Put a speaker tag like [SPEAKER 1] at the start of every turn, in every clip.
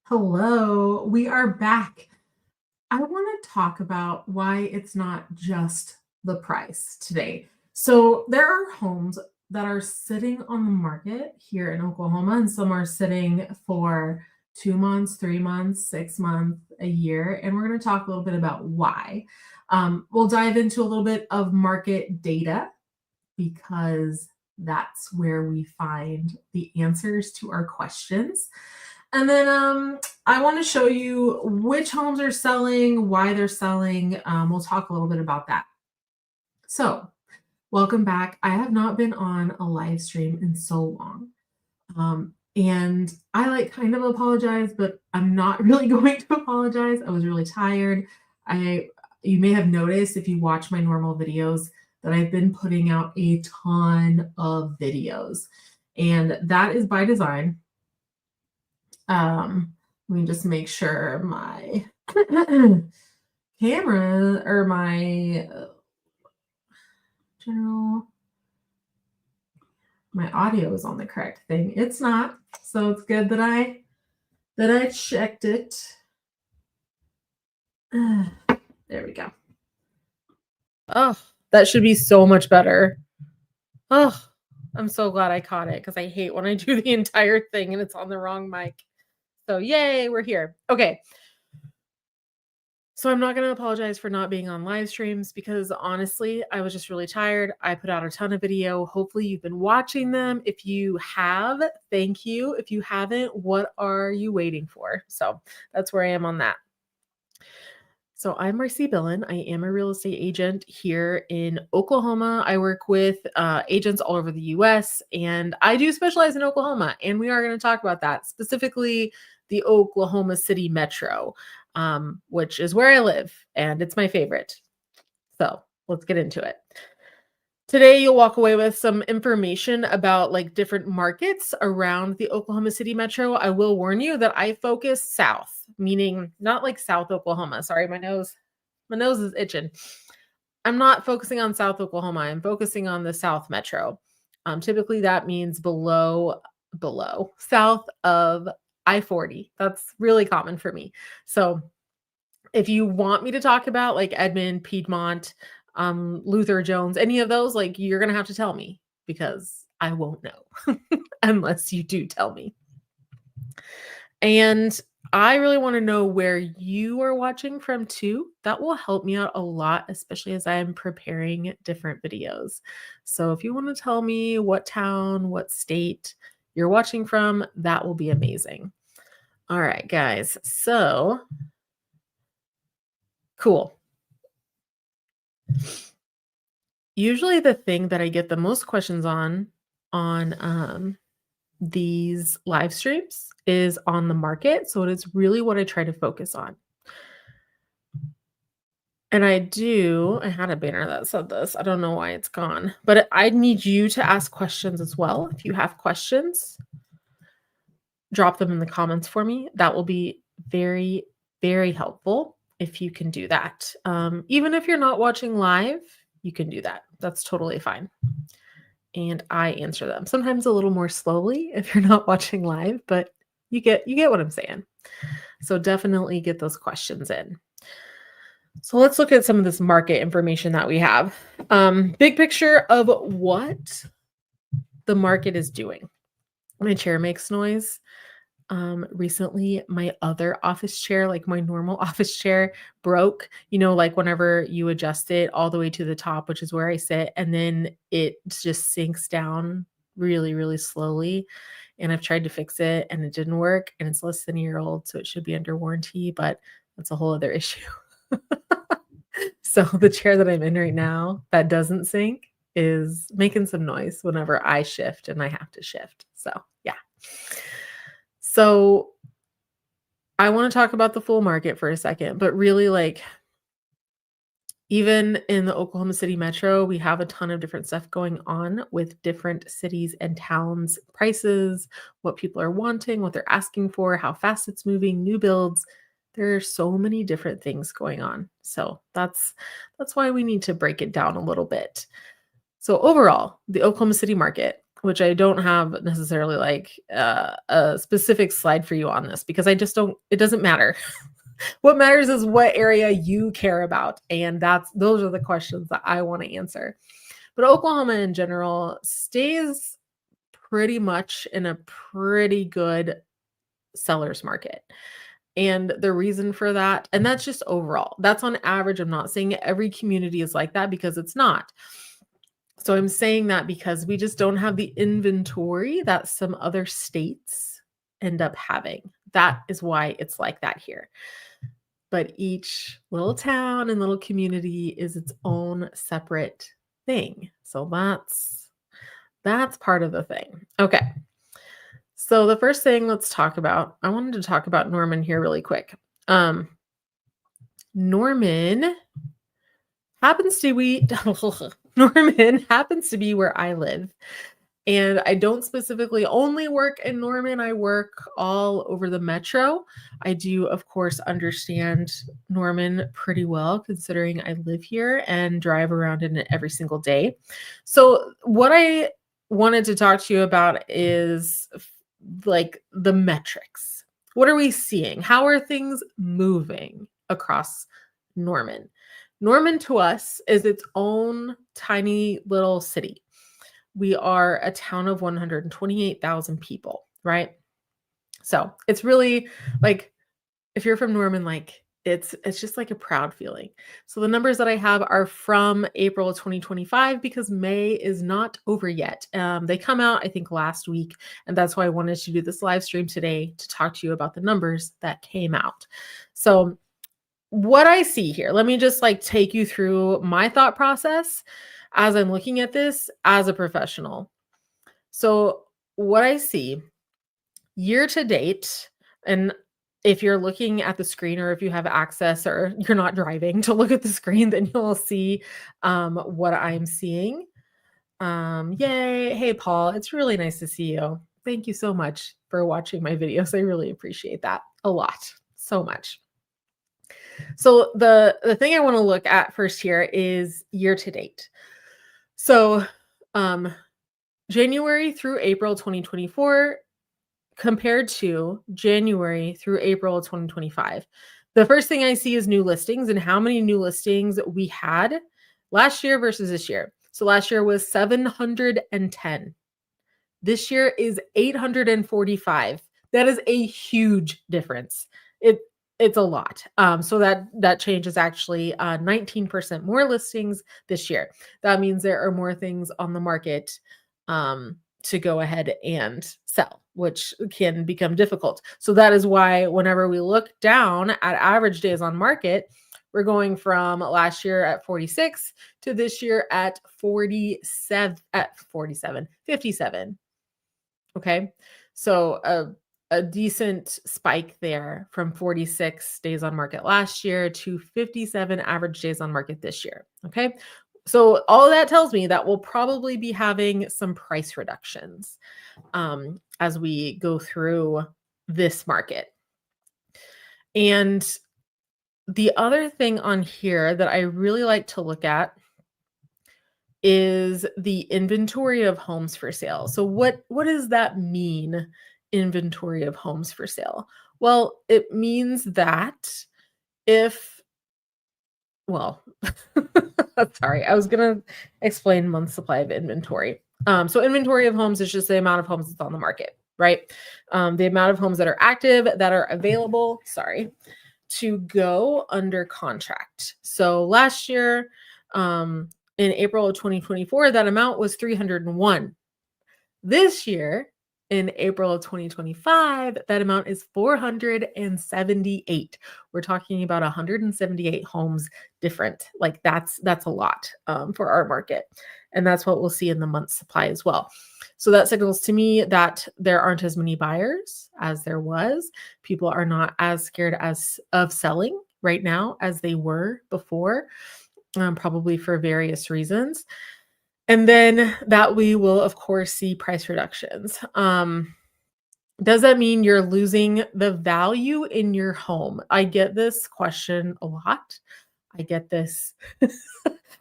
[SPEAKER 1] Hello, we are back. I want to talk about why it's not just the price today. So, there are homes that are sitting on the market here in Oklahoma, and some are sitting for 2 months, 3 months, 6 months, a year. And we're going to talk a little bit about why. We'll dive into a little bit of market data because that's where we find the answers to our questions. And then I want to show you which homes are selling, why they're selling. We'll talk a little bit about that. So, welcome back. I have not been on a live stream in so long. And I kind of apologize, but I'm not really going to apologize. I was really tired. I You may have noticed if you watch my normal videos that I've been putting out a ton of videos. And that is by design. Let me just make sure my camera or my general my audio is on the correct thing. It's not, so it's good that I checked it. There we go. Oh, that should be so much better. Oh, I'm so glad I caught it because I hate when I do the entire thing and it's on the wrong mic. So yay, we're here. Okay. So I'm not going to apologize for not being on live streams because honestly, I was just really tired. I put out a ton of video. Hopefully you've been watching them. If you have, thank you. If you haven't, what are you waiting for? So that's where I am on that. So I'm Marcie Billen. I am a real estate agent here in Oklahoma. I work with agents all over the US, and I do specialize in Oklahoma. And we are going to talk about that, specifically the Oklahoma City Metro, which is where I live, and it's my favorite. So let's get into it. Today, you'll walk away with some information about different markets around the Oklahoma City Metro. I will warn you that I focus south, meaning not like South Oklahoma. Sorry, my nose is itching. I'm not focusing on South Oklahoma. I'm focusing on the South Metro. Typically, that means below south of I-40. That's really common for me. So if you want me to talk about Edmond, Piedmont, Luther Jones, any of those, you're going to have to tell me because I won't know unless you do tell me. And I really want to know where you are watching from too. That will help me out a lot, especially as I'm preparing different videos. So if you want to tell me what town, what state you're watching from, that will be amazing. All right, guys. So cool. Usually the thing that I get the most questions on these live streams is on the market. So it is really what I try to focus on. And I had a banner that said this. I don't know why it's gone, but I need you to ask questions as well. If you have questions, drop them in the comments for me. That will be very, very helpful if you can do that. Even if you're not watching live, you can do that. That's totally fine. And I answer them sometimes a little more slowly if you're not watching live, but you get what I'm saying. So definitely get those questions in. So let's look at some of this market information that we have. Big picture of what the market is doing. My chair makes noise. Recently my other office chair, my normal office chair, broke, whenever you adjust it all the way to the top, which is where I sit, and then it just sinks down really, really slowly. And I've tried to fix it and it didn't work, and it's less than a year old, so it should be under warranty, but that's a whole other issue. So the chair that I'm in right now that doesn't sink is making some noise whenever I shift and I have to shift. So yeah. So I want to talk about the full market for a second, but really even in the Oklahoma City Metro, we have a ton of different stuff going on with different cities and towns, prices, what people are wanting, what they're asking for, how fast it's moving, new builds. There are so many different things going on. So that's why we need to break it down a little bit. So overall, the Oklahoma City market, which I don't have necessarily like a specific slide for you on this because I just don't, it doesn't matter. What matters is what area you care about. And those are the questions that I want to answer. But Oklahoma in general stays pretty much in a pretty good seller's market. And the reason for that, and that's just overall, that's on average. I'm not saying every community is like that because it's not. So I'm saying that because we just don't have the inventory that some other states end up having. That is why it's like that here. But each little town and little community is its own separate thing. So that's part of the thing. Okay. So the first thing let's talk about, I wanted to talk about Norman here really quick. Norman happens to be Norman happens to be where I live. And I don't specifically only work in Norman. I work all over the metro. I do, of course, understand Norman pretty well, considering I live here and drive around in it every single day. So what I wanted to talk to you about is like the metrics. What are we seeing? How are things moving across Norman? Norman to us is its own tiny little city. We are a town of 128,000 people, right? So it's really like, if you're from Norman, like it's just like a proud feeling. So the numbers that I have are from April 2025 because May is not over yet. They come out, I think, last week. And that's why I wanted to do this live stream today to talk to you about the numbers that came out. So what I see here, let me just like take you through my thought process as I'm looking at this as a professional. So what I see year to date, and if you're looking at the screen or if you have access or you're not driving to look at the screen, then you'll see what I'm seeing. Yay. Hey, Paul, it's really nice to see you. Thank you so much for watching my videos. I really appreciate that a lot, so much. So the thing I want to look at first here is year to date. So January through April 2024 compared to January through April 2025. The first thing I see is new listings and how many new listings we had last year versus this year. So last year was 710. This year is 845. That is a huge difference. It's a lot. So that change is actually 19% more listings this year. That means there are more things on the market to go ahead and sell, which can become difficult. So that is why whenever we look down at average days on market, we're going from last year at 46 to this year at 57. Okay. So a decent spike there from 46 days on market last year to 57 average days on market this year. Okay. So all of that tells me that we'll probably be having some price reductions as we go through this market. And the other thing on here that I really like to look at is the inventory of homes for sale. So what does that mean, inventory of homes for sale? Well, it means that sorry, I was going to explain month supply of inventory. So inventory of homes is just the amount of homes that's on the market, right? The amount of homes that are active, that are available, to go under contract. So last year, in April of 2024, that amount was 301. This year, in April of 2025, that amount is 478. We're talking about 178 homes different. Like that's a lot for our market. And that's what we'll see in the month supply as well. So that signals to me that there aren't as many buyers as there was. People are not as scared of selling right now as they were before, probably for various reasons. And then that we will, of course, see price reductions. Does that mean you're losing the value in your home? I get this question a lot. I get this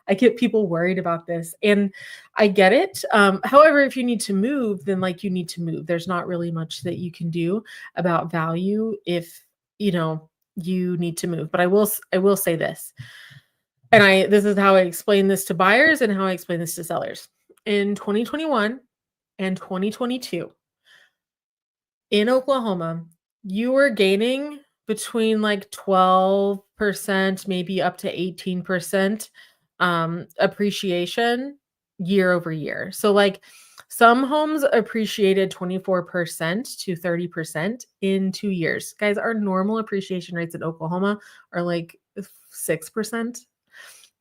[SPEAKER 1] I get people worried about this, and I get it. However, if you need to move, then like you need to move. There's not really much that you can do about value if you know you need to move. But I will say this, and I this is how I explain this to buyers and how I explain this to sellers. In 2021 and 2022 in Oklahoma, you were gaining between like 12%, maybe up to 18% appreciation year over year. So, like, some homes appreciated 24% to 30% in 2 years. Guys, our normal appreciation rates in Oklahoma are like 6%.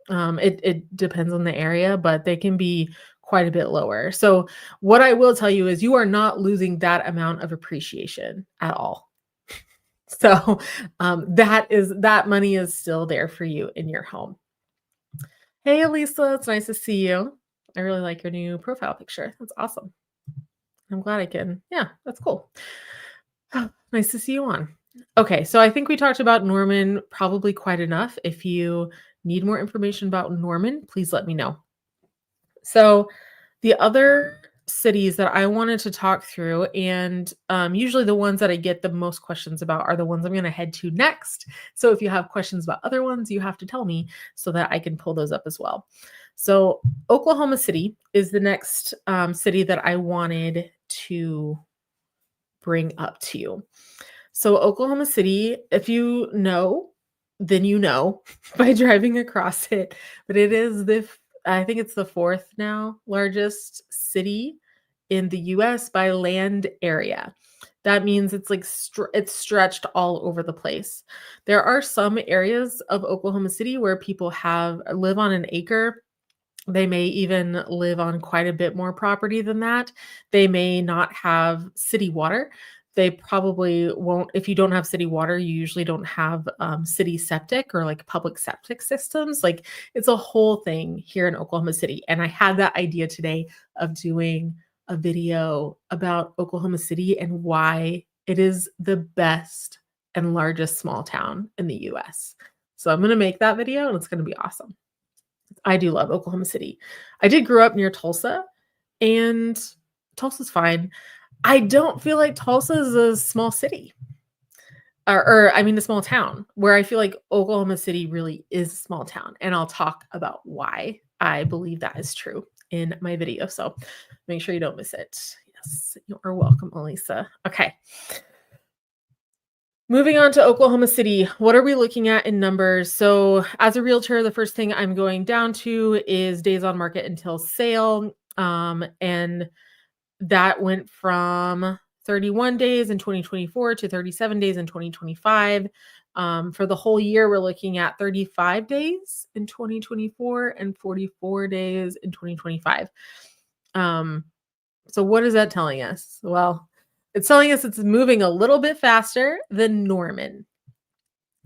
[SPEAKER 1] It depends on the area, but they can be quite a bit lower. So what I will tell you is you are not losing that amount of appreciation at all. So that money is still there for you in your home. Hey, Elisa, it's nice to see you. I really like your new profile picture. That's awesome. I'm glad I can. Yeah, that's cool. Nice to see you on. Okay, so I think we talked about Norman probably quite enough. If you need more information about Norman, please let me know. So the other cities that I wanted to talk through, and usually the ones that I get the most questions about are the ones I'm going to head to next. So if you have questions about other ones, you have to tell me so that I can pull those up as well. So Oklahoma City is the next city that I wanted to bring up to you. So Oklahoma City, if you know, then you know by driving across it, but it is I think it's the fourth now largest city in the US by land area. That means it's like it's stretched all over the place. There are some areas of Oklahoma City where people live on an acre. They may even live on quite a bit more property than that. They may not have city water. They probably won't. If you don't have city water, you usually don't have city septic or like public septic systems. Like, it's a whole thing here in Oklahoma City. And I had that idea today of doing a video about Oklahoma City and why it is the best and largest small town in the US. So I'm going to make that video and it's going to be awesome. I do love Oklahoma City. I did grow up near Tulsa, and Tulsa's fine. I don't feel like Tulsa is a small city, or I mean, a small town, where I feel like Oklahoma City really is a small town. And I'll talk about why I believe that is true in my video. So make sure you don't miss it. Yes, you are welcome, Elisa. Okay. Moving on to Oklahoma City, what are we looking at in numbers? So as a realtor, the first thing I'm going down to is days on market until sale. And that went from 31 days in 2024 to 37 days in 2025. For the whole year, we're looking at 35 days in 2024 and 44 days in 2025. So what is that telling us? Well, it's telling us it's moving a little bit faster than Norman.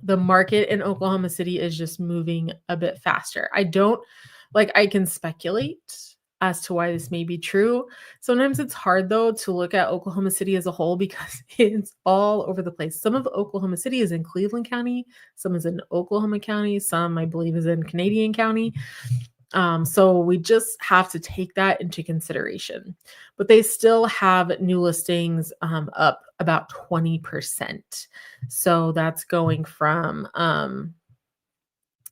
[SPEAKER 1] The market in Oklahoma City is just moving a bit faster. I can speculate as to why this may be true. Sometimes it's hard, though, to look at Oklahoma City as a whole because it's all over the place. Some of Oklahoma City is in Cleveland County, some is in Oklahoma County, some I believe is in Canadian County. So we just have to take that into consideration. But they still have new listings up about 20%. So that's going from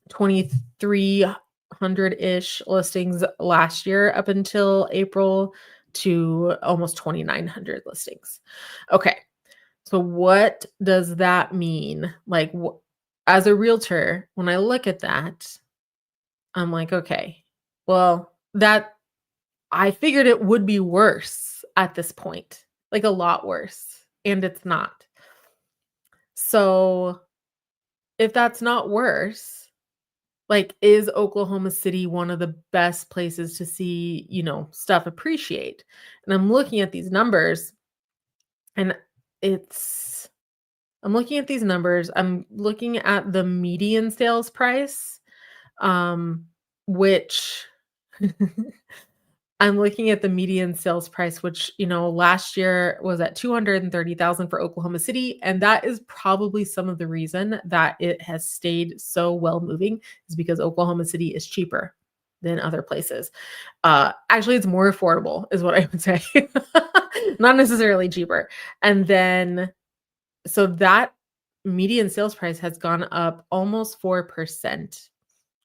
[SPEAKER 1] 2,300-ish listings last year up until April to almost 2,900 listings. Okay. So what does that mean? Like, as a realtor, when I look at that, I'm like, okay, well, I figured it would be worse at this point, like a lot worse, and it's not. So if that's not worse, like, is Oklahoma City one of the best places to see, stuff appreciate? And I'm looking at these numbers, and I'm looking at these numbers. I'm looking at the median sales price, which I'm looking at the median sales price, which, last year was at $230,000 for Oklahoma City. And that is probably some of the reason that it has stayed so well moving, is because Oklahoma City is cheaper. than other places. Actually, it's more affordable is what I would say. Not necessarily cheaper. And then so that median sales price has gone up almost 4%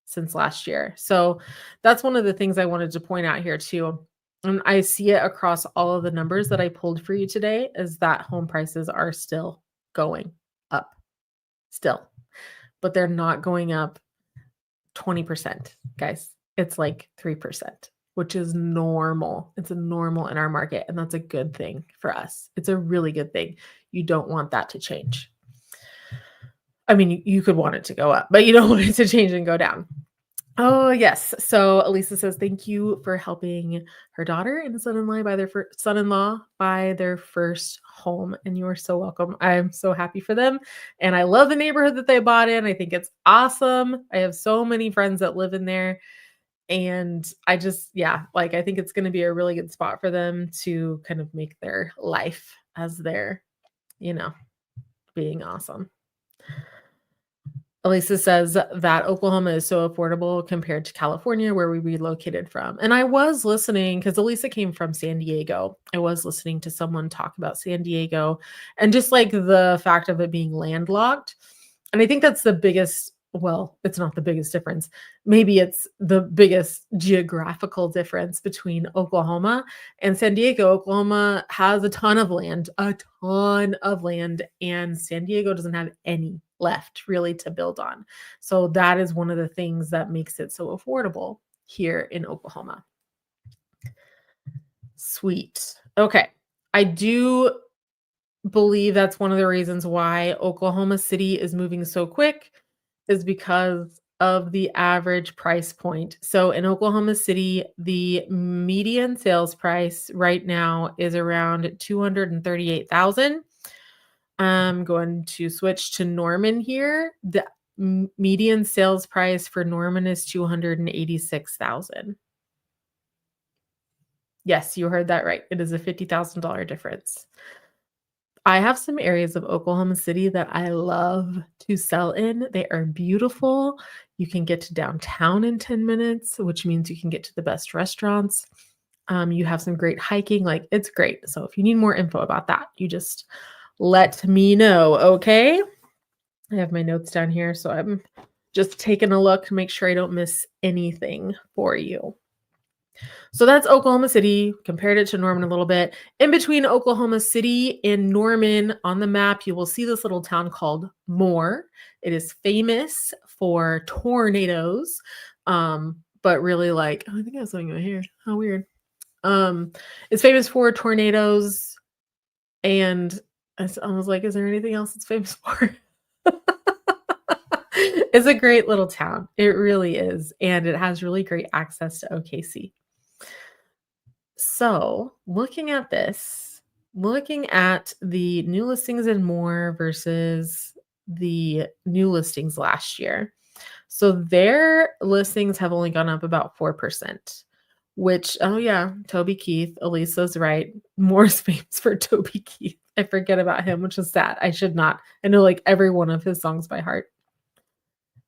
[SPEAKER 1] since last year. So that's one of the things I wanted to point out here too. And I see it across all of the numbers that I pulled for you today is that home prices are still going up still, but they're not going up 20%, guys. It's like 3%, which is normal. It's a normal in our market, and that's a good thing for us. It's a really good thing. You don't want that to change. I mean, you could want it to go up, but you don't want it to change and go down. Oh, yes. So Elisa says, thank you for helping her daughter and son-in-law buy their first home. And you are so welcome. I'm so happy for them. And I love the neighborhood that they bought in. I think it's awesome. I have so many friends that live in there. And I just, yeah, like I think it's going to be a really good spot for them to kind of make their life as their, being awesome. Elisa says that Oklahoma is so affordable compared to California, where we relocated from. And I was listening because Elisa came from San Diego. I was listening to someone talk about San Diego and just like the fact of it being landlocked. And I think that's the biggest, well, it's not the biggest difference. Maybe it's the biggest geographical difference between Oklahoma and San Diego. Oklahoma has a ton of land, and San Diego doesn't have any left really to build on. So that is one of the things that makes it so affordable here in Oklahoma. Sweet. Okay. I do believe that's one of the reasons why Oklahoma City is moving so quick is because of the average price point. So in Oklahoma City, the median sales price right now is around $238,000. I'm going to switch to Norman here. The median sales price for Norman is $286,000. Yes, you heard that right. It is a $50,000 difference. I have some areas of Oklahoma City that I love to sell in. They are beautiful. You can get to downtown in 10 minutes, which means you can get to the best restaurants. You have some great hiking. Like, it's great. So if you need more info about that, you just let me know, okay? I have my notes down here, so I'm just taking a look to make sure I don't miss anything for you. So that's Oklahoma City. Compared it to Norman a little bit. In between Oklahoma City and Norman on the map, you will see this little town called Moore. It is famous for tornadoes, but really like, oh, I think I have something over here. How weird. It's famous for tornadoes, and I was like, is there anything else it's famous for? It's a great little town. It really is. And it has really great access to OKC. So looking at this, looking at the new listings and more versus the new listings last year. So their listings have only gone up about 4%, which, oh yeah, Toby Keith, Elisa's right. More famous for Toby Keith. I forget about him, which is sad. I should not. I know like every one of his songs by heart.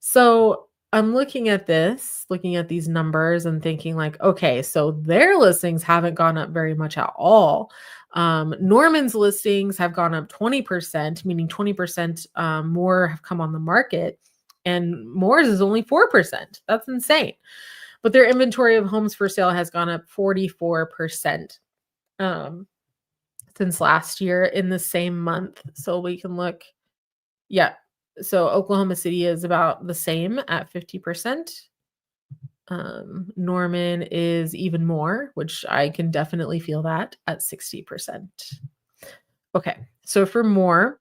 [SPEAKER 1] So I'm looking at these numbers and thinking like, okay, so their listings haven't gone up very much at all. Norman's listings have gone up 20%, meaning 20% more have come on the market, and Moore's is only 4%. That's insane. But their inventory of homes for sale has gone up 44% since last year in the same month. So we can look, yeah. So Oklahoma City is about the same at 50%. Norman is even more, which I can definitely feel that at 60%. Okay, so for more,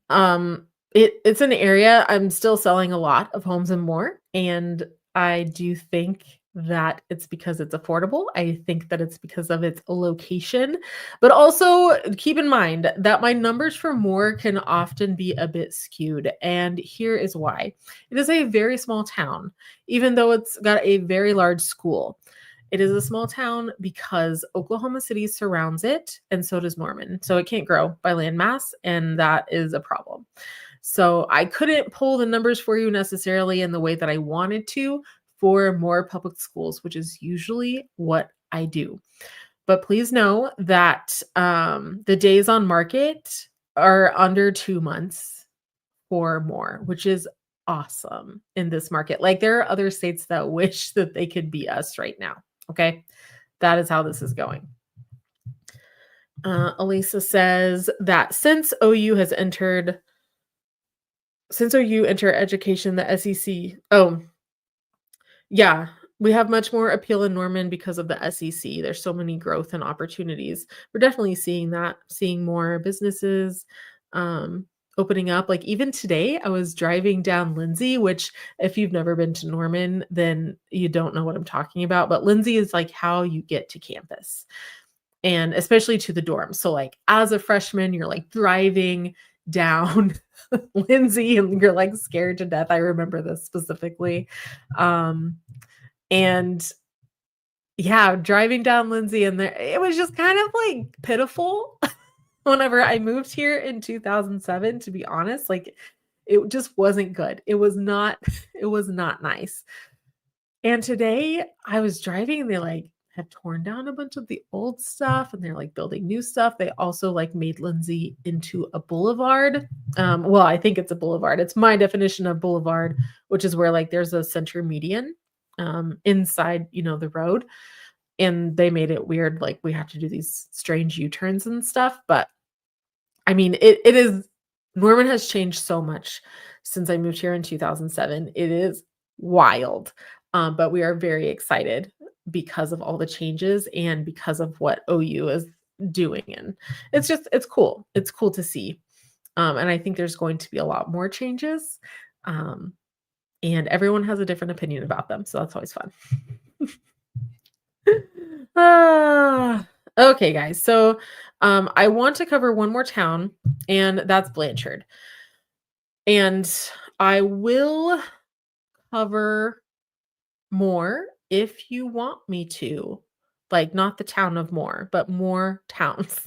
[SPEAKER 1] it's an area I'm still selling a lot of homes and more, and I do think that it's because it's affordable. I think that it's because of its location, but also keep in mind that my numbers for more can often be a bit skewed. And here is why. It is a very small town, even though it's got a very large school. It is a small town because Oklahoma City surrounds it, and so does Norman. So it can't grow by land mass, and that is a problem. So I couldn't pull the numbers for you necessarily in the way that I wanted to for more public schools, which is usually what I do. But please know that the days on market are under 2 months or more, which is awesome in this market. Like there are other states that wish that they could be us right now. Okay. That is how this is going. Elisa says that since OU enter education, the SEC. Oh, yeah. We have much more appeal in Norman because of the SEC. There's so many growth and opportunities. We're definitely seeing that, seeing more businesses opening up. Like even today, I was driving down Lindsay, which if you've never been to Norman, then you don't know what I'm talking about. But Lindsay is like how you get to campus and especially to the dorms. So like as a freshman, you're like driving down Lindsay and you're like scared to death. I remember this specifically. And yeah, driving down Lindsay and there, it was just kind of like pitiful whenever I moved here in 2007, to be honest. Like it just wasn't good. It was not nice. And today I was driving and they like have torn down a bunch of the old stuff and they're like building new stuff. They also like made Lindsay into a boulevard. Well, I think it's a boulevard. It's my definition of boulevard, which is where like there's a center median inside, the road. And they made it weird. Like we have to do these strange U-turns and stuff. But I mean, it is, Norman has changed so much since I moved here in 2007. It is wild. But we are very excited because of all the changes and because of what OU is doing. And it's cool. It's cool to see. And I think there's going to be a lot more changes. And everyone has a different opinion about them. So that's always fun. Okay, guys. So I want to cover one more town, and that's Blanchard. And I will cover more if you want me to. Like not the town of Moore, but more towns.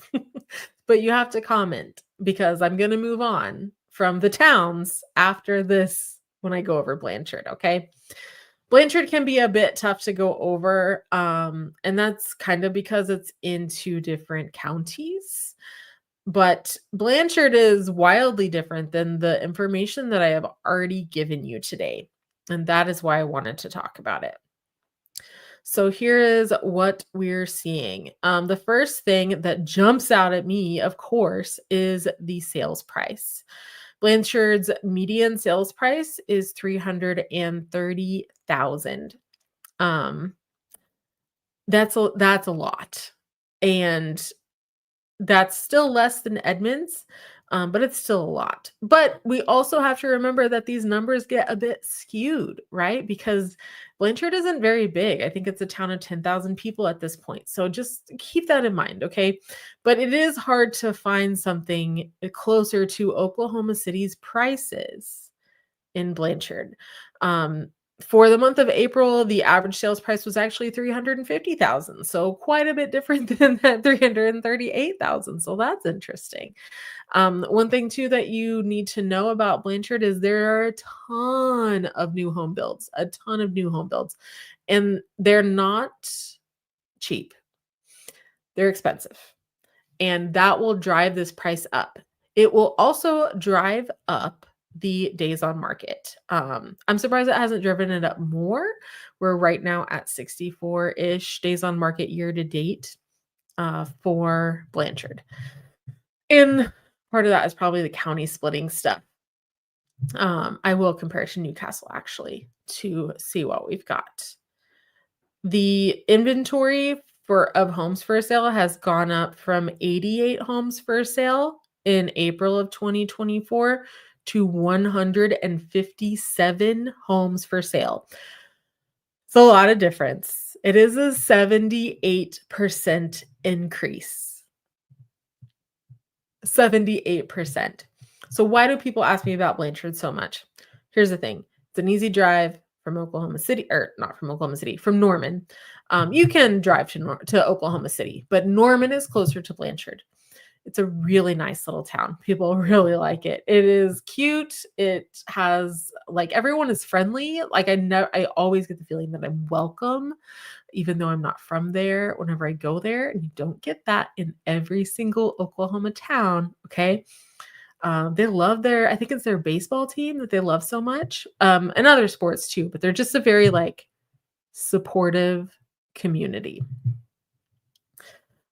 [SPEAKER 1] But you have to comment because I'm going to move on from the towns after this when I go over Blanchard, okay? Blanchard can be a bit tough to go over, and that's kind of because it's in two different counties. But Blanchard is wildly different than the information that I have already given you today, and that is why I wanted to talk about it. So here is what we're seeing. The first thing that jumps out at me, of course, is the sales price. Blanchard's median sales price is $330,000. That's a lot. And that's still less than Edmonds, but it's still a lot. But we also have to remember that these numbers get a bit skewed, right? Because Blanchard isn't very big. I think it's a town of 10,000 people at this point. So just keep that in mind, okay? But it is hard to find something closer to Oklahoma City's prices in Blanchard. For the month of April, the average sales price was actually $350,000. So quite a bit different than that $338,000. So that's interesting. One thing too that you need to know about Blanchard is there are a ton of new home builds, and they're not cheap. They're expensive, and that will drive this price up. It will also drive up the days on market. I'm surprised it hasn't driven it up more. We're right now at 64-ish days on market year to date for Blanchard. And part of that is probably the county splitting stuff. I will compare to Newcastle actually to see what we've got. The inventory of homes for sale has gone up from 88 homes for sale in April of 2024 to 157 homes for sale. It's a lot of difference. It is a 78% increase. 78%. So why do people ask me about Blanchard so much? Here's the thing. It's an easy drive from Oklahoma City, or not from Oklahoma City, from Norman. You can drive to Oklahoma City, but Norman is closer to Blanchard. It's a really nice little town. People really like it. It is cute. It has like everyone is friendly. Like I always get the feeling that I'm welcome, even though I'm not from there whenever I go there. And you don't get that in every single Oklahoma town. Okay. They love I think it's their baseball team that they love so much. And other sports too, but they're just a very like supportive community.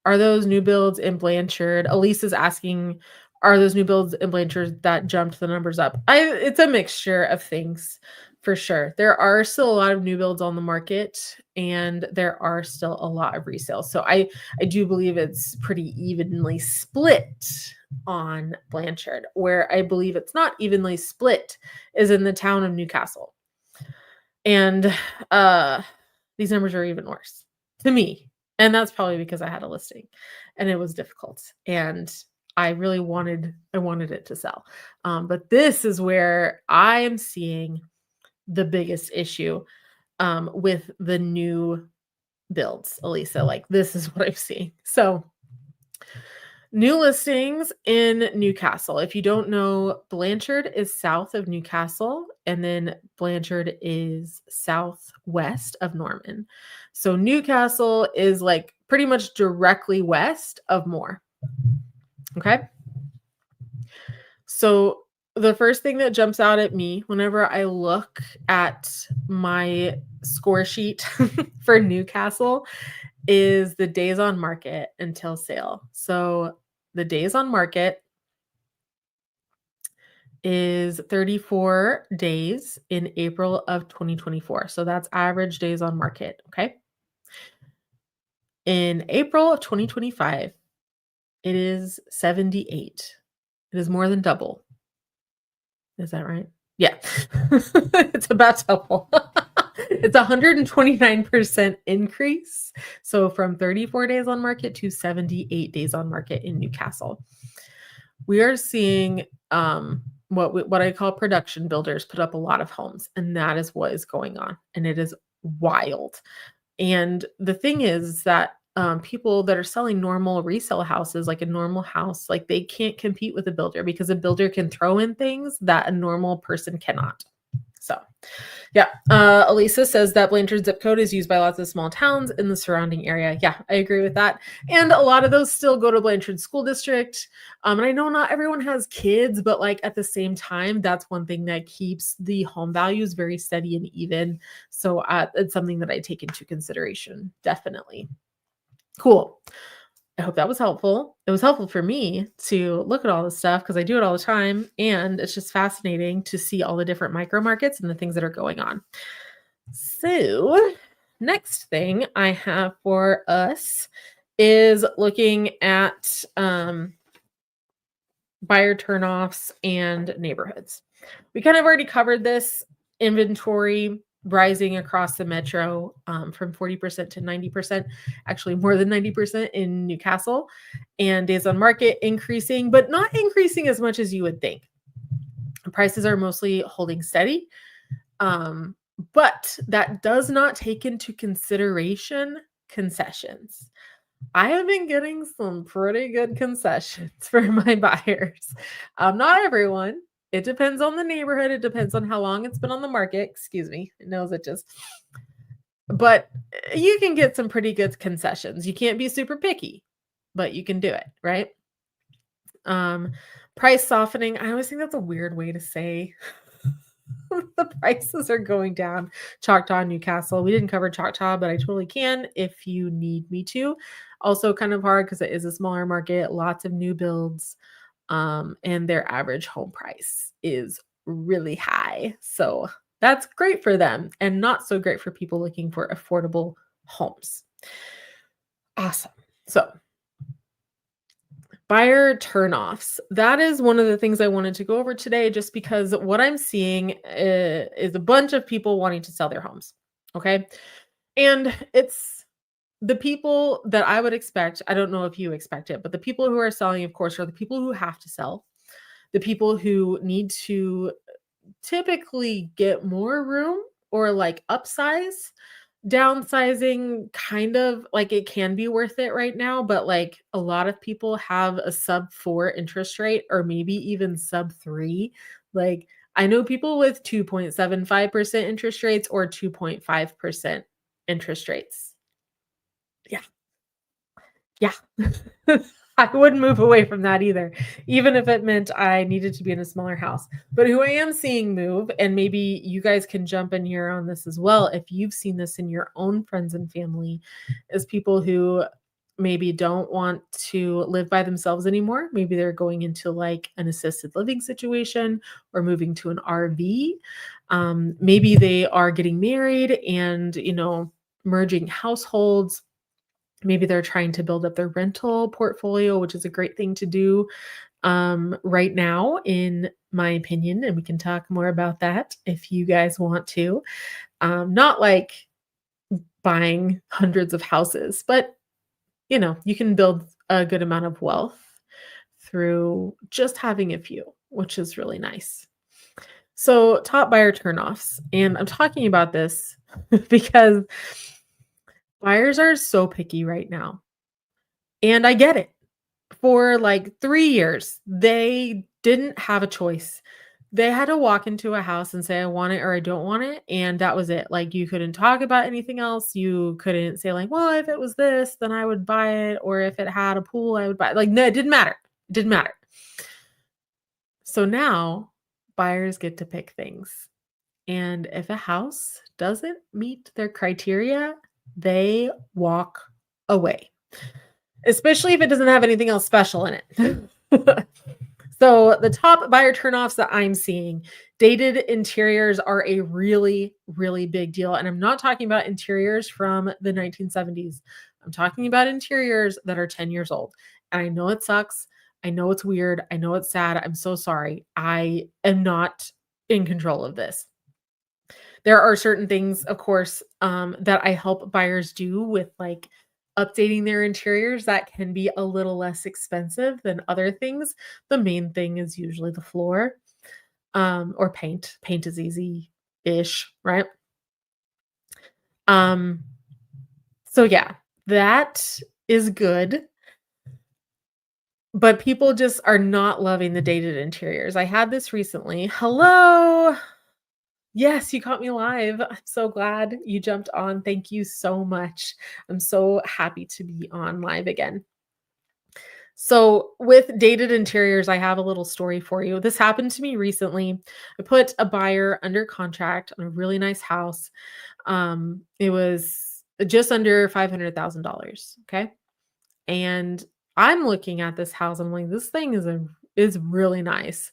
[SPEAKER 1] Are those new builds in Blanchard? Elise is asking, are those new builds in Blanchard that jumped the numbers up? It's a mixture of things for sure. There are still a lot of new builds on the market, and there are still a lot of resales. So I do believe it's pretty evenly split on Blanchard. Where I believe it's not evenly split is in the town of Newcastle. And these numbers are even worse to me. And that's probably because I had a listing and it was difficult. And I really wanted it to sell. But this is where I am seeing the biggest issue with the new builds, Elisa. Like this is what I'm seeing. So new listings in Newcastle. If you don't know, Blanchard is south of Newcastle, and then Blanchard is southwest of Norman. So Newcastle is like pretty much directly west of Moore. Okay. So the first thing that jumps out at me whenever I look at my score sheet for Newcastle is the days on market until sale. So the days on market is 34 days in April of 2024. So that's average days on market. Okay. In April of 2025, it is 78. It is more than double. Is that right? Yeah. It's about double. It's 129% increase. So from 34 days on market to 78 days on market in Newcastle. We are seeing what I call production builders put up a lot of homes, and that is what is going on. And it is wild. And the thing is that people that are selling normal resale houses, like a normal house, like they can't compete with a builder because a builder can throw in things that a normal person cannot. So yeah, Elisa says that Blanchard zip code is used by lots of small towns in the surrounding area. Yeah, I agree with that. And a lot of those still go to Blanchard School District. And I know not everyone has kids, but like at the same time, that's one thing that keeps the home values very steady and even. So it's something that I take into consideration, definitely. Cool. I hope that was helpful. It was helpful for me to look at all this stuff because I do it all the time. And it's just fascinating to see all the different micro markets and the things that are going on. So next thing I have for us is looking at buyer turnoffs and neighborhoods. We kind of already covered this. Inventory rising across the metro from 40% to 90%, actually more than 90% in Newcastle, and days on market increasing, but not increasing as much as you would think. Prices are mostly holding steady, but that does not take into consideration concessions. I have been getting some pretty good concessions for my buyers. Not everyone. It depends on the neighborhood. It depends on how long it's been on the market. Excuse me. It knows it just. But you can get some pretty good concessions. You can't be super picky, but you can do it, right? Price softening. I always think that's a weird way to say the prices are going down. Choctaw, Newcastle. We didn't cover Choctaw, but I totally can if you need me to. Also kind of hard because it is a smaller market, lots of new builds, and their average home price is really high. So that's great for them and not so great for people looking for affordable homes. Awesome. So buyer turnoffs. That is one of the things I wanted to go over today, just because what I'm seeing is a bunch of people wanting to sell their homes. Okay. And it's the people that I would expect. I don't know if you expect it, but the people who are selling, of course, are the people who have to sell, the people who need to typically get more room or like upsize Downsizing kind of like it can be worth it right now, but like a lot of people have a sub 4 interest rate or maybe even sub 3. Like I know people with 2.75% interest rates or 2.5% interest rates. Yeah. Yeah. I wouldn't move away from that either, even if it meant I needed to be in a smaller house. But who I am seeing move, and maybe you guys can jump in here on this as well, if you've seen this in your own friends and family, is people who maybe don't want to live by themselves anymore. Maybe they're going into like an assisted living situation or moving to an RV. Maybe they are getting married and, merging households. Maybe they're trying to build up their rental portfolio, which is a great thing to do right now, in my opinion. And we can talk more about that if you guys want to. Not like buying hundreds of houses, but you can build a good amount of wealth through just having a few, which is really nice. So, top buyer turnoffs. And I'm talking about this because buyers are so picky right now. And I get it. For like 3 years, they didn't have a choice. They had to walk into a house and say, "I want it or I don't want it," and that was it. Like, you couldn't talk about anything else. You couldn't say like, "Well, if it was this, then I would buy it," or if it had a pool, I would buy it. Like, no, it didn't matter. It didn't matter. So now buyers get to pick things. And if a house doesn't meet their criteria, they walk away. Especially if it doesn't have anything else special in it. So the top buyer turnoffs that I'm seeing, dated interiors are a really, really big deal. And I'm not talking about interiors from the 1970s. I'm talking about interiors that are 10 years old. And I know it sucks. I know it's weird. I know it's sad. I'm so sorry. I am not in control of this. There are certain things, of course, that I help buyers do with like updating their interiors that can be a little less expensive than other things. The main thing is usually the floor, or paint. Paint is easy-ish, right? Um, so yeah, that is good. But people just are not loving the dated interiors. I had this recently. Hello. Yes, you caught me live. I'm so glad you jumped on. Thank you so much. I'm so happy to be on live again. So, with dated interiors, I have a little story for you. This happened to me recently. I put a buyer under contract on a really nice house. It was just under $500,000. Okay. And I'm looking at this house. I'm like, this thing is really nice.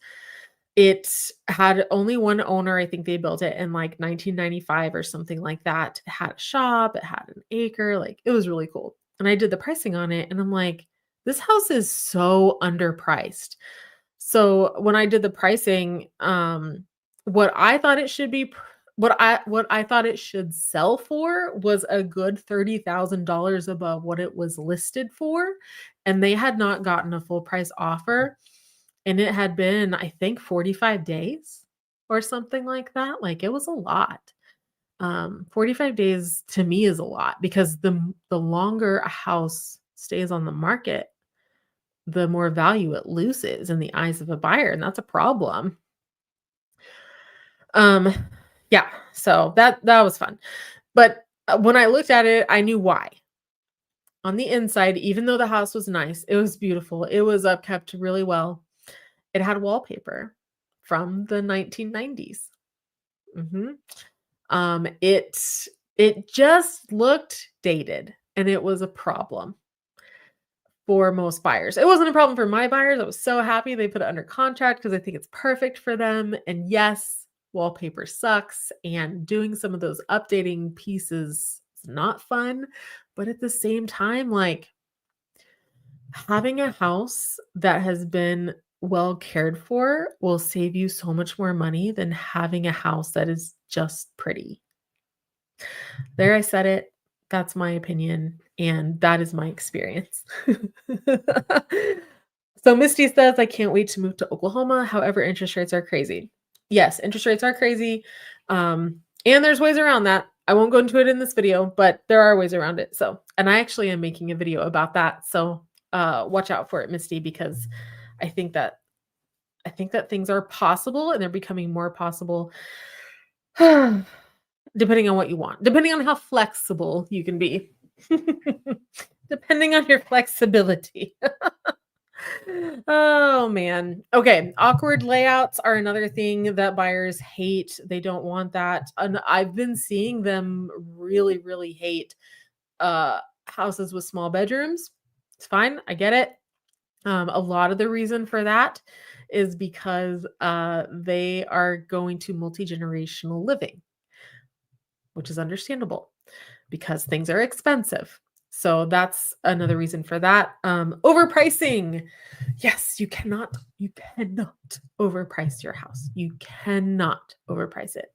[SPEAKER 1] It had only one owner. I think they built it in like 1995 or something like that. It had a shop, it had an acre, like it was really cool. And I did the pricing on it and I'm like, this house is so underpriced. So when I did the pricing, what I thought it should be what I thought it should sell for was a good $30,000 above what it was listed for, and they had not gotten a full price offer, and it had been, I think, 45 days or something like that. Like, it was a lot. 45 days to me is a lot because the longer a house stays on the market, the more value it loses in the eyes of a buyer, and that's a problem. Um, yeah, so that was fun. But, when I looked at it, I knew why. On the inside, even though the house was nice, it was beautiful, it was upkept really well, it had wallpaper from the 1990s. Mhm. It just looked dated, and it was a problem for most buyers. It wasn't a problem for my buyers. I was so happy they put it under contract because I think it's perfect for them. And yes, wallpaper sucks, and doing some of those updating pieces is not fun. But at the same time, like having a house that has been well cared for will save you so much more money than having a house that is just pretty. There, I said it. That's my opinion, and that is my experience. So Misty says, "I can't wait to move to Oklahoma. However, interest rates are crazy." Yes, interest rates are crazy, and there's ways around that. I won't go into it in this video, but there are ways around it. So, and I actually am making a video about that. So, watch out for it, Misty, because I think that I think that things are possible and they're becoming more possible depending on what you want, depending on how flexible you can be. Depending on your flexibility. Oh man. Okay, awkward layouts are another thing that buyers hate. They don't want that. And I've been seeing them really really hate houses with small bedrooms. It's fine. I get it. A lot of the reason for that is because they are going to multi-generational living, which is understandable because things are expensive. So that's another reason for that. Overpricing. Yes, you cannot overprice your house. You cannot overprice it.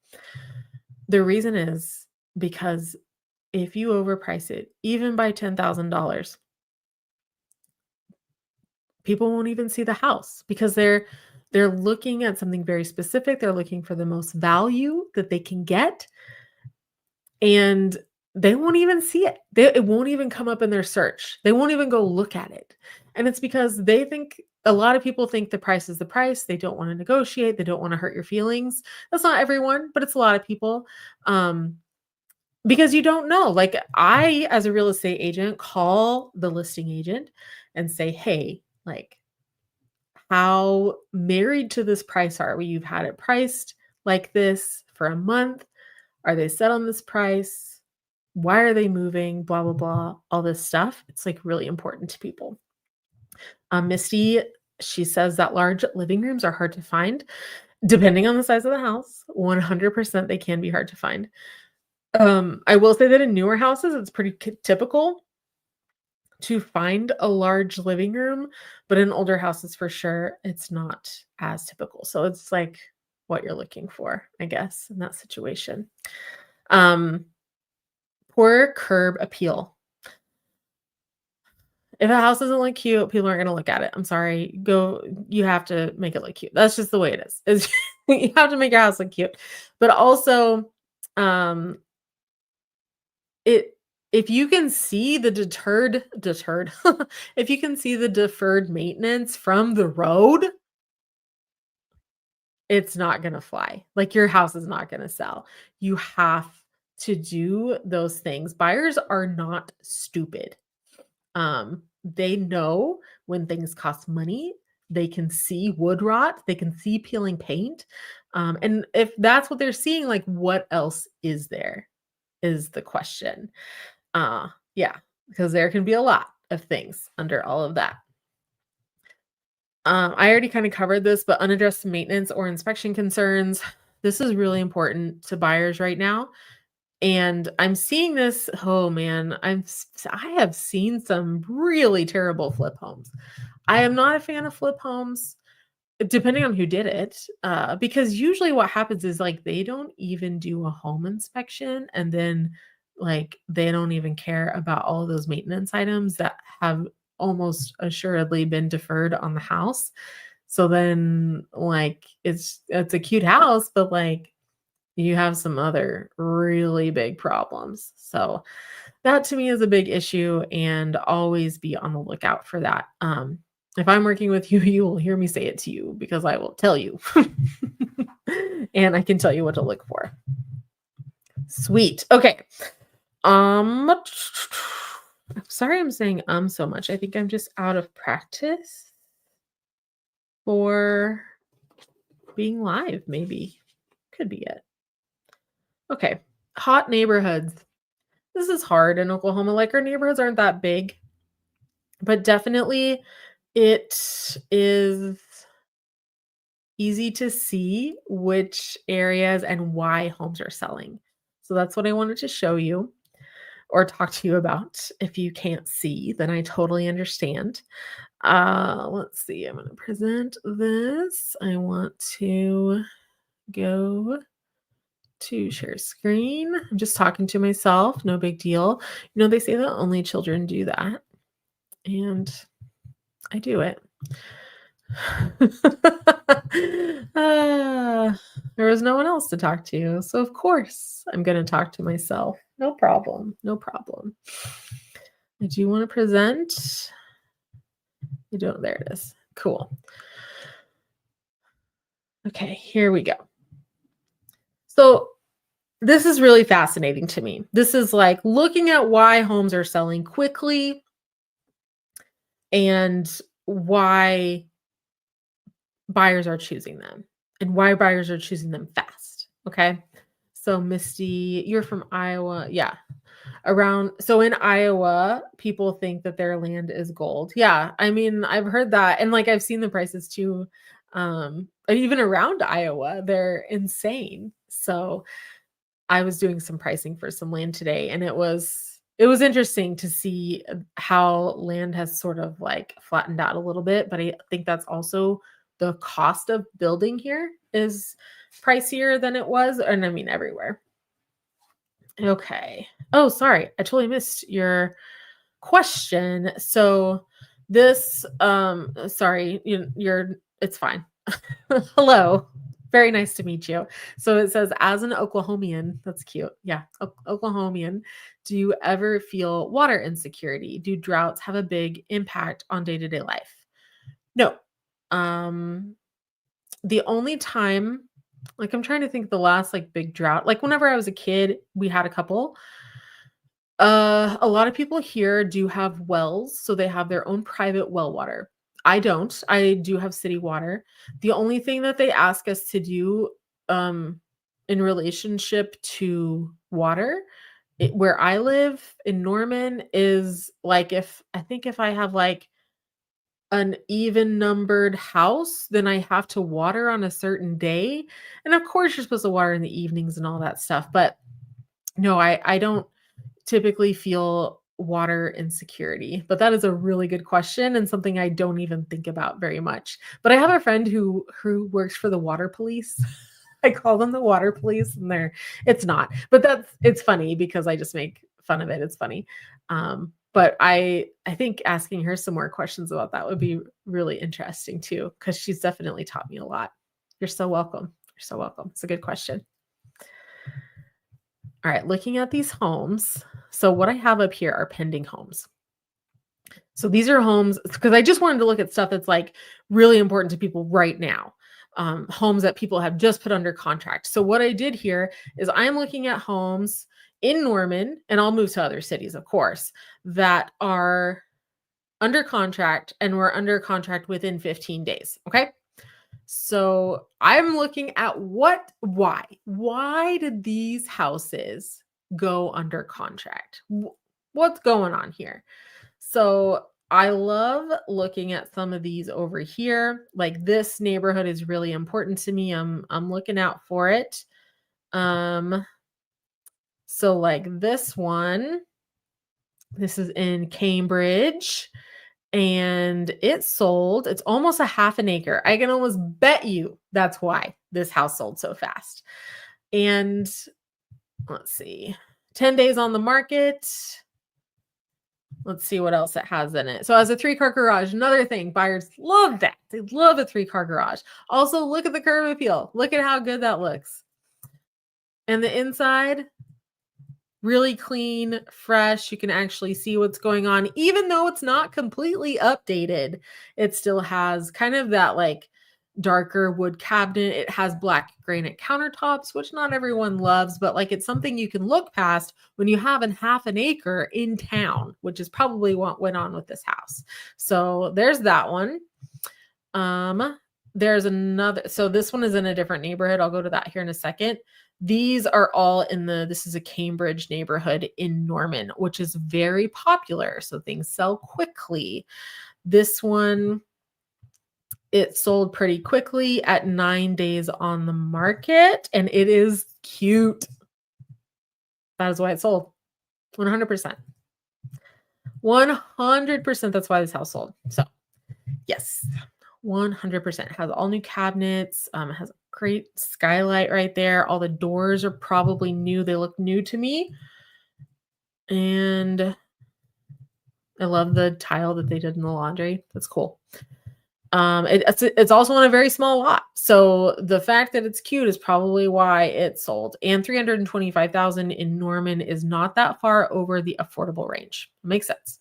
[SPEAKER 1] The reason is because if you overprice it, even by $10,000, people won't even see the house because they're looking at something very specific. They're looking for the most value that they can get, and they won't even see it. It won't even come up in their search. They won't even go look at it. And it's because they think a lot of people think the price is the price. They don't want to negotiate. They don't want to hurt your feelings. That's not everyone, but it's a lot of people. Um, because you don't know. Like I, as a real estate agent, call the listing agent and say, hey, like, how married to this price are we? You've had it priced like this for a month. Are they set on this price? Why are they moving? Blah, blah, blah. All this stuff. It's like really important to people. Misty, she says that large living rooms are hard to find. Depending on the size of the house, 100% they can be hard to find. I will say that in newer houses, it's pretty typical to find a large living room, but in older houses for sure, it's not as typical. So it's like what you're looking for, I guess, in that situation. Um, Poor curb appeal. If a house doesn't look cute, people aren't gonna look at it. I'm sorry. You have to make it look cute. That's just the way it is. You have to make your house look cute. But also, um, it if you can see the deterred if you can see the deferred maintenance from the road, it's not gonna fly. Like, your house is not gonna sell. You have to do those things. Buyers are not stupid. They know when things cost money. They can see wood rot, they can see peeling paint. And if that's what they're seeing, like, what else is there, is the question. Yeah, because there can be a lot of things under all of that. I already kind of covered this, but unaddressed maintenance or inspection concerns. This is really important to buyers right now. And I'm seeing this, oh man, I have seen some really terrible flip homes. I am not a fan of flip homes, depending on who did it, because usually what happens is like they don't even do a home inspection, and then like they don't even care about all of those maintenance items that have almost assuredly been deferred on the house. So then like it's a cute house, but like you have some other really big problems. So that to me is a big issue, and always be on the lookout for that. If I'm working with you, you will hear me say it to you because I will tell you. And I can tell you what to look for. Sweet. Okay. I'm sorry I'm saying so much. I think I'm just out of practice for being live, maybe. Could be it. Okay. Hot neighborhoods. This is hard in Oklahoma. Like, our neighborhoods aren't that big, but definitely it is easy to see which areas and why homes are selling. So that's what I wanted to show you or talk to you about. If you can't see, then I totally understand. Let's see. I'm going to present this. I want to go to share screen. I'm just talking to myself. No big deal. You know, they say that only children do that, and I do it. I was no one else to talk to. So of course I'm going to talk to myself. No problem. No problem. I do want to present. You don't. There it is. Cool. Okay, here we go. So this is really fascinating to me. This is like looking at why homes are selling quickly and why buyers are choosing them and why buyers are choosing them fast. Okay. So Misty, you're from Iowa. Yeah. So in Iowa, people think that their land is gold. Yeah. I mean, I've heard that. And like I've seen the prices too. Even around Iowa, they're insane. So I was doing some pricing for some land today, and it was interesting to see how land has sort of like flattened out a little bit, but I think that's also the cost of building here is pricier than it was, and I mean everywhere. Okay. Oh, sorry. I totally missed your question. So this sorry, it's fine. Hello. Very nice to meet you. So it says, as an Oklahomian, that's cute. Yeah, Oklahomian, do you ever feel water insecurity? Do droughts have a big impact on day-to-day life? No. The only time, like I'm trying to think the last like big drought, like whenever I was a kid, we had a couple. A lot of people here do have wells, so they have their own private well water. I don't. I do have city water. The only thing that they ask us to do in relationship to water where I live in Norman is like if I have like an even numbered house, then I have to water on a certain day. And of course you're supposed to water in the evenings and all that stuff, but no, I don't typically feel water insecurity? But that is a really good question and something I don't even think about very much. But I have a friend who works for the water police. I call them the water police, and it's not. But it's funny because I just make fun of it. It's funny. But I think asking her some more questions about that would be really interesting too, because she's definitely taught me a lot. You're so welcome. You're so welcome. It's a good question. All right, looking at these homes. So what I have up here are pending homes. So these are homes, because I just wanted to look at stuff that's like really important to people right now. Homes that people have just put under contract. So what I did here is I'm looking at homes in Norman, and I'll move to other cities, of course, that are under contract and were under contract within 15 days. Okay. So I'm looking at why did these houses go under contract? What's going on here? So I love looking at some of these over here. Like this neighborhood is really important to me. I'm looking out for it. So like this one, this is in Cambridge. And it sold. It's almost a half an acre. I can almost bet you that's why this house sold so fast. And let's see, 10 days on the market. Let's see what else it has in it. So as a 3-car garage, another thing, buyers love that. They love a 3-car garage. Also, look at the curb appeal. Look at how good that looks. And the inside, really clean, fresh. You can actually see what's going on. Even though it's not completely updated, it still has kind of that like darker wood cabinet. It has black granite countertops, which not everyone loves, but like it's something you can look past when you have half an acre in town, which is probably what went on with this house. So there's that one. There's another. So this one is in a different neighborhood. I'll go to that here in a second. These are all this is a Cambridge neighborhood in Norman, which is very popular. So things sell quickly. This one, it sold pretty quickly at 9 days on the market, and it is cute. That is why it sold. 100%. 100%. That's why this house sold. So yes, 100%. Has all new cabinets. Has a great skylight right there. All the doors are probably new. They look new to me. And I love the tile that they did in the laundry. That's cool. It's also on a very small lot. So the fact that it's cute is probably why it sold. And 325,000 in Norman is not that far over the affordable range. Makes sense.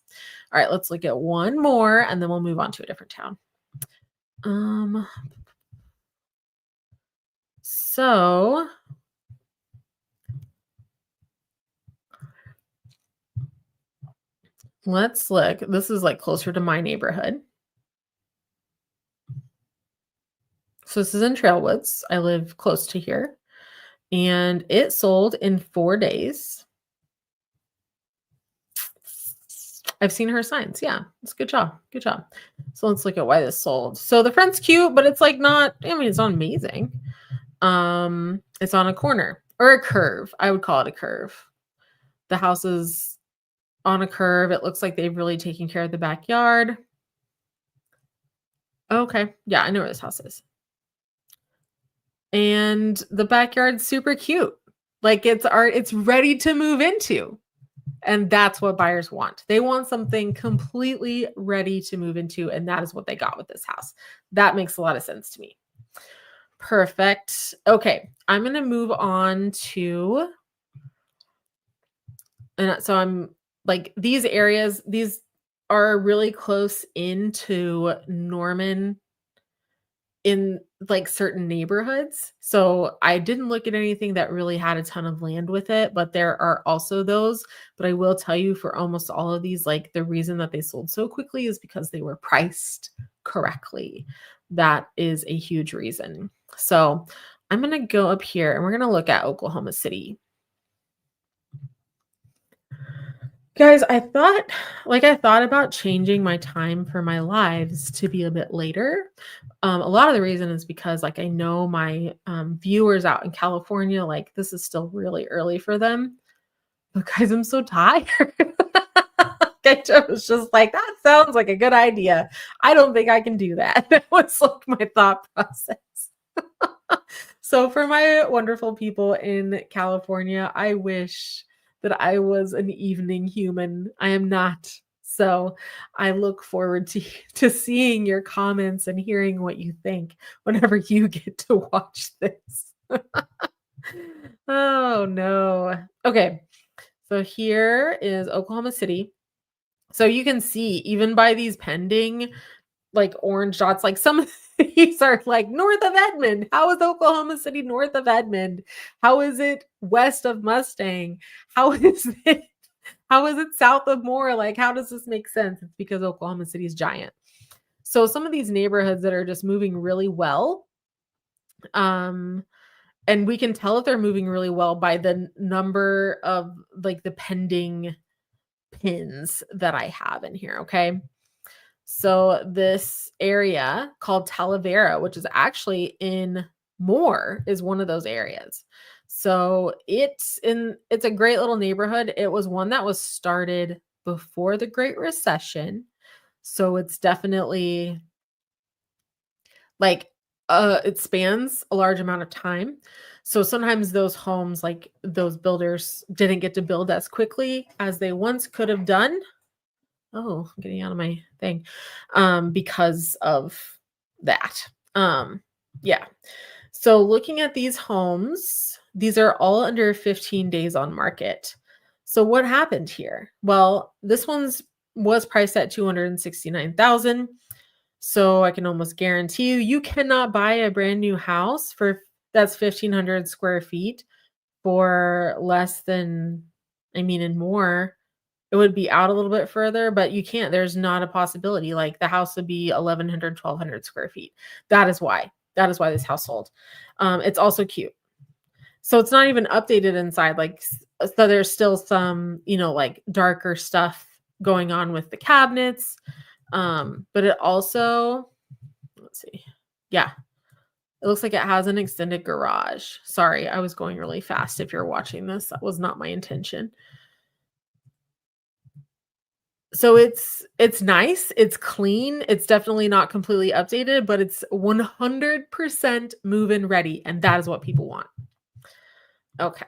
[SPEAKER 1] All right, let's look at one more and then we'll move on to a different town. So let's look. This is like closer to my neighborhood. So this is in Trailwoods. I live close to here. And it sold in 4 days. I've seen her signs. Yeah, it's good job. Good job. So let's look at why this sold. So the front's cute, but it's like not, I mean, it's not amazing. It's on a corner or a curve. I would call it a curve. The house is on a curve. It looks like they've really taken care of the backyard. Okay. Yeah, I know where this house is. And the backyard's super cute. Like it's ready to move into. And that's what buyers want. They want something completely ready to move into, and that is what they got with this house. That makes a lot of sense to me. Perfect. Okay, I'm going to move on to, and so I'm like these areas, these are really close into Norman in like certain neighborhoods. So I didn't look at anything that really had a ton of land with it, but there are also those. But I will tell you for almost all of these, like the reason that they sold so quickly is because they were priced correctly. That is a huge reason. So I'm going to go up here and we're going to look at Oklahoma City. Guys, I thought about changing my time for my lives to be a bit later. A lot of the reason is because like I know my viewers out in California, like this is still really early for them. But guys, I'm so tired. I was just like, that sounds like a good idea. I don't think I can do that. That was like my thought process. So for my wonderful people in California, I wish that I was an evening human. I am not. So I look forward to seeing your comments and hearing what you think whenever you get to watch this. Oh no. Okay. So here is Oklahoma City. So you can see even by these pending like orange dots, like some of these are like north of Edmond. How is Oklahoma City north of Edmond? How is it west of Mustang? How is it south of Moore? Like, how does this make sense? It's because Oklahoma City is giant. So some of these neighborhoods that are just moving really well, and we can tell if they're moving really well by the number of like the pending pins that I have in here. Okay. So this area called Talavera, which is actually in Moore, is one of those areas. So it's a great little neighborhood. It was one that was started before the Great Recession. So it's definitely like it spans a large amount of time. So sometimes those homes, like those builders didn't get to build as quickly as they once could have done. Oh, I'm getting out of my thing. Because of that. Yeah. So looking at these homes, these are all under 15 days on market. So what happened here? Well, this was priced at 269,000. So I can almost guarantee you cannot buy a brand new house that's 1,500 square feet for less than, I mean, and more. It would be out a little bit further, but you can't. There's not a possibility. Like the house would be 1,100, 1,200 square feet. That is why this house sold. It's also cute. So it's not even updated inside. Like, so there's still some, like darker stuff going on with the cabinets. But it also, let's see. Yeah. It looks like it has an extended garage. Sorry, I was going really fast. If you're watching this, that was not my intention. So it's nice, it's clean, it's definitely not completely updated, but it's 100% move-in ready, and that is what people want. Okay.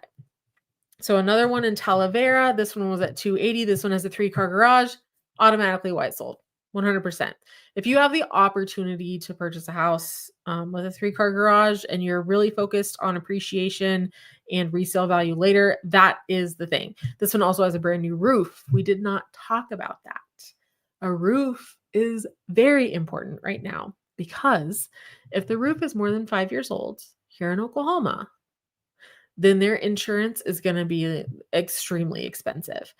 [SPEAKER 1] So another one in Talavera, this one was at 280. This one has a 3-car garage, automatically white sold, 100%. If you have the opportunity to purchase a house with a 3-car garage and you're really focused on appreciation and resale value later, that is the thing. This one also has a brand new roof. We did not talk about that. A roof is very important right now because if the roof is more than 5 years old here in Oklahoma, then their insurance is going to be extremely expensive.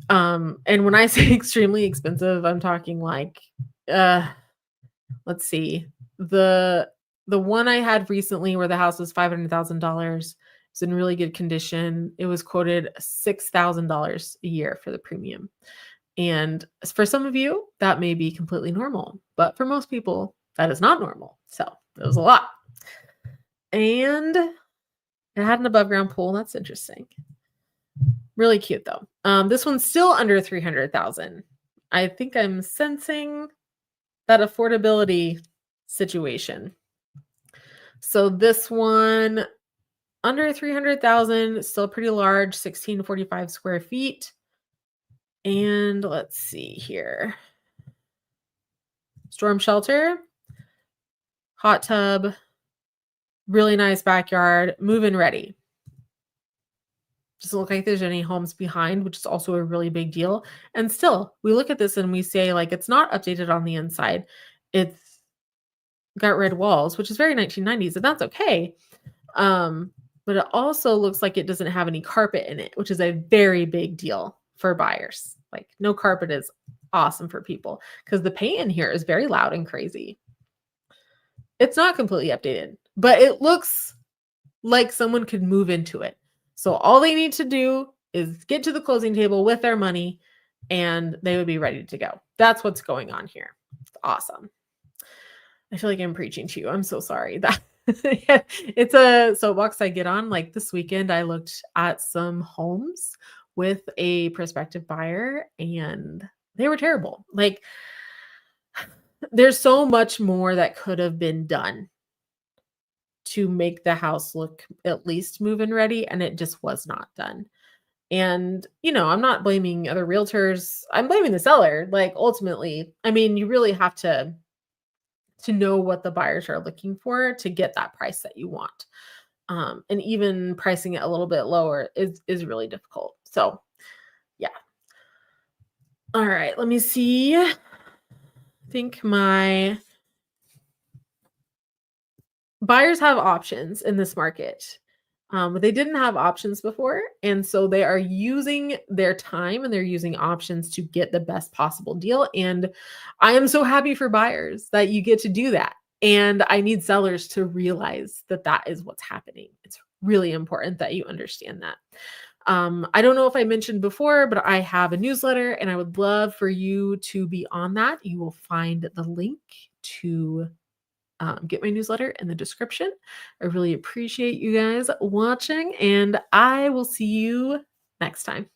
[SPEAKER 1] And when I say extremely expensive, I'm talking like, let's see, the one I had recently where the house was $500,000. It's in really good condition. It was quoted $6,000 a year for the premium. And for some of you, that may be completely normal, but for most people, that is not normal. So it was a lot. And it had an above ground pool. That's interesting. Really cute though. This one's still under 300,000. I think I'm sensing that affordability situation. So this one under 300,000, still pretty large, 1645 square feet. And let's see here. Storm shelter, hot tub, really nice backyard, move-in ready. Doesn't look like there's any homes behind, which is also a really big deal. And still, we look at this and we say, like, it's not updated on the inside. It's got red walls, which is very 1990s, and that's okay. But it also looks like it doesn't have any carpet in it, which is a very big deal for buyers. Like, no carpet is awesome for people because the paint in here is very loud and crazy. It's not completely updated, but it looks like someone could move into it. So all they need to do is get to the closing table with their money and they would be ready to go. That's what's going on here. It's awesome. I feel like I'm preaching to you. I'm so sorry. That it's a soapbox I get on. Like this weekend, I looked at some homes with a prospective buyer and they were terrible. Like there's so much more that could have been done to make the house look at least move-in ready, and it just was not done. And, I'm not blaming other realtors. I'm blaming the seller. Like ultimately, I mean, you really have to know what the buyers are looking for to get that price that you want. And even pricing it a little bit lower is really difficult. So, yeah. All right, let me see. I think my buyers have options in this market. But they didn't have options before. And so they are using their time and they're using options to get the best possible deal. And I am so happy for buyers that you get to do that. And I need sellers to realize that that is what's happening. It's really important that you understand that. I don't know if I mentioned before, but I have a newsletter and I would love for you to be on that. You will find the link to get my newsletter in the description. I really appreciate you guys watching, and I will see you next time.